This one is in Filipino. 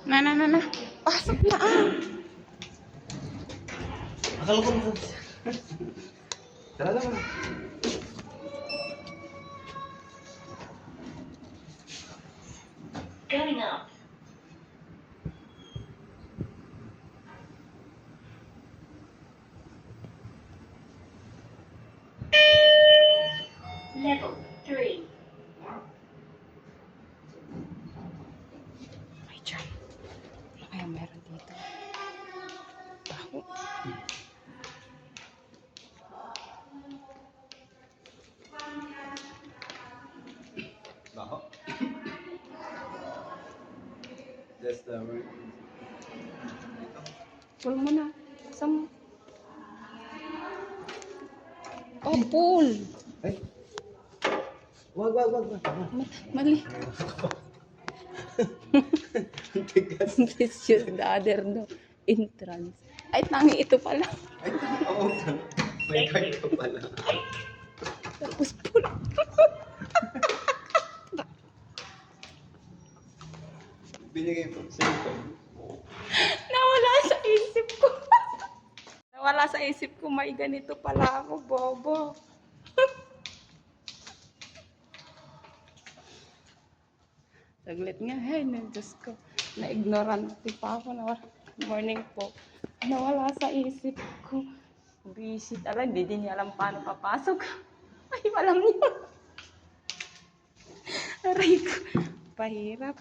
Na. Pasok na ah. Akala ko mo. Tara na. Going up. Level 3. Ay, dyan. Ano kaya meron dito? Baho. Baho. Just word. Pull mo na. Saan mo? Oh, pull. Ay. Wag. Mali. Ang tigas. This is the other no entrance. Ay, tangi ito pala. Ay, oo. May card ka pala. Tapos pull. Binigay po sa ito. Nawala sa isip ko. Nawala sa isip ko, may ganito pala ako, bobo. Saglit nga, hey, Diyos ko. Na-ignorante pa ako. Morning po. Nawala sa isip ko. Visit. Alam, hindi din niya alam paano papasok. Ay, alam niya. Aray ko. Pahirap.